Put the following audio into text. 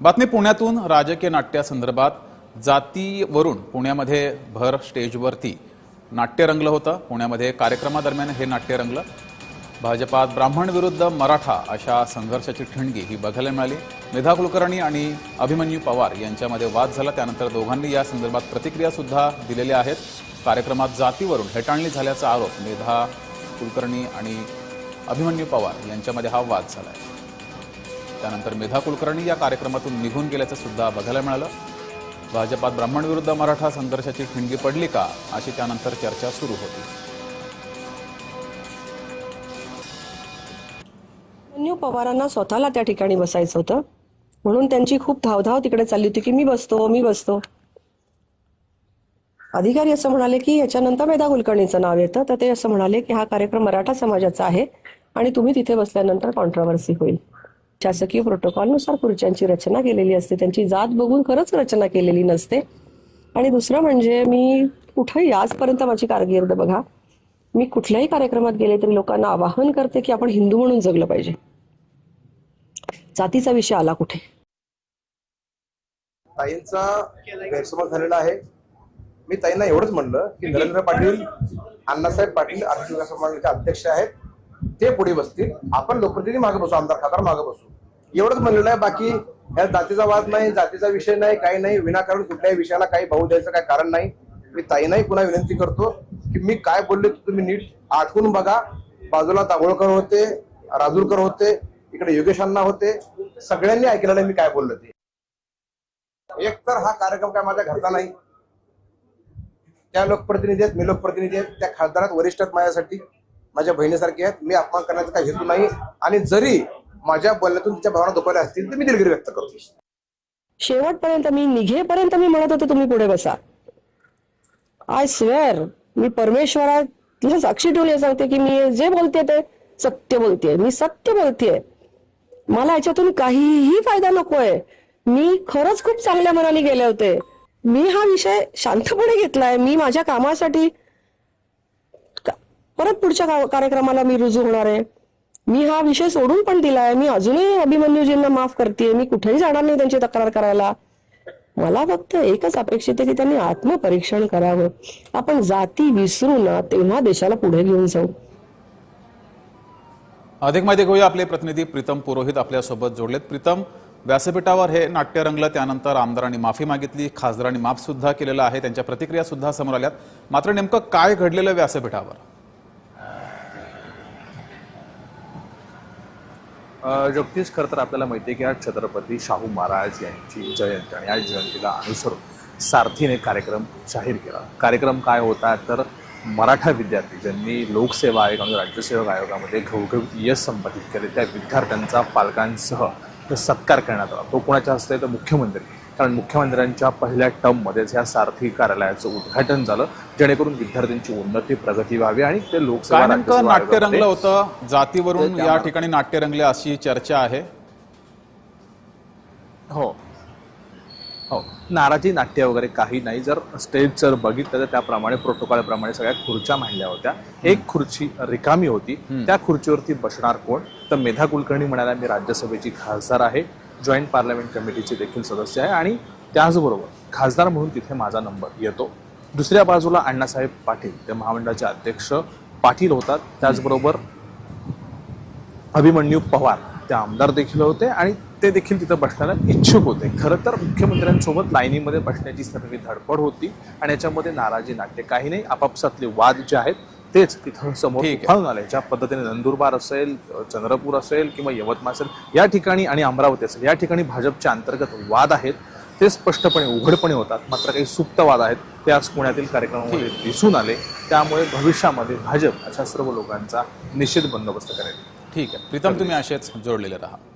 बातमी पुण्यातून राजकीय नाट्यासंदर्भात जातीवरून पुण्यामध्ये भर स्टेजवरती नाट्य रंगलं होतं। पुण्यामध्ये कार्यक्रमादरम्यान हे नाट्य रंगलं। भाजपात ब्राह्मण विरुद्ध मराठा अशा संघर्षाची ठिणगी ही बघायला मिळाली। मेधा कुलकर्णी आणि अभिमन्यू पवार यांच्यामध्ये वाद झाला, त्यानंतर दोघांनी या संदर्भात प्रतिक्रिया सुद्धा दिलेल्या आहेत। कार्यक्रमात जातीवरून हेटाळणी झाल्याचा आरोप मेधा कुलकर्णी आणि अभिमन्यू पवार यांच्यामध्ये हा वाद झाला आहे। त्यानंतर मेधा कुलकर्णी या कार्यक्रमातून निघून गेल्याचं सुद्धा बघायला मिळालं। भाजपात ब्राह्मण विरुद्ध मराठा संघर्षाची ठिणगी पडली का अशी त्यानंतर चर्चा सुरू होती। अभिमन्यू पवारांना स्वतःला त्या ठिकाणी बसायचं होतं, म्हणून त्यांची खूप धावधाव तिकडे चालली होती की मी बसतो। अधिकारी असं म्हणाले की याच्यानंतर मेधा कुलकर्णीचं नाव येतं, तर ते असं म्हणाले की हा कार्यक्रम मराठा समाजाचा आहे आणि तुम्ही तिथे बसल्यानंतर कॉन्ट्रोवर्सी होईल। शासकीय प्रोटोकॉलनुसार खुर्च्यांची रचना केलेली असते, त्यांची जात बघून खरंच रचना केलेली नसते। आणि दुसरं म्हणजे मी कुठेही आजपर्यंत माझी कारकीर्द बघा, मी कुठल्याही कार्यक्रमात गेले तरी लोकांना आवाहन करते की आपण हिंदू म्हणून जगलं पाहिजे। जातीचा विषय आला कुठे? ताईंचा गैरसमज झालेला आहे। मी ताईंना एवढंच म्हणलं की नरेंद्र पाटील, अण्णासाहेब पाटील आर्थिक विकास महामंडळाचे अध्यक्ष आहेत, ते पुढे बसतील, आपण लोकप्रतिनिधी मागे बसू, आमदार खासदार मागे बसू, एवढंच म्हणलेलं आहे। बाकी या जातीचा वाद नाही, जातीचा विषय नाही, काही नाही। विनाकारण कुठल्याही विषयाला काही भाऊ द्यायचं काही कारण नाही। मी ताईंनाही पुन्हा विनंती करतो की मी काय बोलले तुम्ही नीट आठवून बघा। बाजूला दाभोळकर होते, राजूरकर होते, इकडे योगेश अण्णा होते, सगळ्यांनी ऐकलेलं आहे मी काय बोललो ते। एक तर हा कार्यक्रम काय माझ्या घरचा नाही, त्या लोकप्रतिनिधी आहेत, मी लोकप्रतिनिधी आहेत, त्या खासदारात वरिष्ठ आहेत, माझ्यासाठी माझ्या बहिणीसारखे आहेत। मी अपमान करण्याचा काही हेतू नाही, आणि जरी माझ्या बोलण्यातून तिच्या भावना दुखावल्या असतील तर मी दिलगिरी व्यक्त करतो। शेवटपर्यंत मी निघेपर्यंत मी म्हणत होते तुम्ही पुढे बसा। आय स्वेअर, मी परमेश्वराला साक्षी ठेवून सांगते की मी जे बोलते ते सत्य बोलतेय, मी सत्य बोलतेय। मला याच्यातून काहीही फायदा नकोय। मी खरंच खूप चांगल्या मनाने गेले होते। मी हा विषय शांतपणे घेतलाय। मी माझ्या कामासाठी परत पुढच्या कार्यक्रमाला मी रुजू होणार आहे। मी हा विषय सोडून पण दिलाय। मी अजूनही अभिमन्यूजींना माफ करते, मी कुठेही जाणार नाही त्यांची तक्रार करायला। मला फक्त एकच अपेक्षित आहे की त्यांनी आत्मपरीक्षण करावं। आपण जाती विसरू ना, तेव्हा देशाला पुढे घेऊन जाऊ। अधिक माहिती घेऊया, आपले प्रतिनिधी प्रीतम पुरोहित आपल्यासोबत जोडलेत। प्रीतम, व्यासपीठावर हे नाट्य रंगलं, त्यानंतर आमदारांनी माफी मागितली, खासदारांनी माफ सुद्धा केलेलं आहे, त्यांच्या प्रतिक्रिया सुद्धा समोर आल्यात। मात्र नेमकं काय घडलेलं व्यासपीठावर? जगदीश, खरं तर आपल्याला माहिती आहे की आज छत्रपती शाहू महाराज यांची जयंती आणि या जयंतीला अनुसरून सारथीने कार्यक्रम जाहीर केला। कार्यक्रम काय होता तर मराठा विद्यार्थी ज्यांनी लोकसेवा आयोग आणि राज्यसेवक आयोगामध्ये घवघवीत यश संपादित केले त्या विद्यार्थ्यांचा पालकांसह सत्कार करण्यात आला। तो कोणाच्या हस्ते तर मुख्यमंत्री, कारण मुख्यमंत्र्यांच्या पहिल्या टर्ममध्येच या सारथी कार्यालयाचं उद्घाटन झालं, जेणेकरून विद्यार्थ्यांची उन्नती प्रगती व्हावी आणि ते लोकसेवा नाट्य रंगलं होतं। जातीवरून या ठिकाणी नाट्य रंगले अशी चर्चा आहे। हो, नाराजी नाट्य वगैरे काही नाही। जर स्टेज जर बघितलं तर त्याप्रमाणे प्रोटोकॉलप्रमाणे सगळ्या खुर्च्या मांडल्या होत्या। एक खुर्ची रिकामी होती, त्या खुर्चीवरती बसणार कोण तर मेधा कुलकर्णी म्हणाला मी राज्यसभेची खासदार आहे, जॉईंट पार्लमेंट कमिटीचे देखील सदस्य आहे आणि त्याचबरोबर खासदार म्हणून तिथे माझा नंबर येतो। दुसऱ्या बाजूला अण्णासाहेब पाटील, ते महामंडळाचे अध्यक्ष पाटील होतात, त्याचबरोबर अभिमन्यू पवार ते आमदार देखील होते आणि ते देखील तिथं बसण्याला इच्छुक होते। खरं तर मुख्यमंत्र्यांसोबत लाईनीमध्ये बसण्याची सगळी धडपड होती आणि याच्यामध्ये नाराजी नाट्य काही नाही, आपापसातले वाद जे आहेत तेच तिथं समोर उफाळून आले। ज्या पद्धतीने नंदुरबार असेल, चंद्रपूर असेल किंवा यवतमाळ असेल या ठिकाणी आणि अमरावती असेल या ठिकाणी भाजपच्या अंतर्गत वाद आहेत, ते स्पष्टपणे उघडपणे होतात। मात्र काही सुप्त वाद आहेत ते आज पुण्यातील कार्यक्रमामध्ये दिसून आले। त्यामुळे भविष्यामध्ये भाजप अशा सर्व लोकांचा निश्चित बंदोबस्त करेल। ठीक आहे प्रीतम, तुम्ही असेच जोडलेले राहा।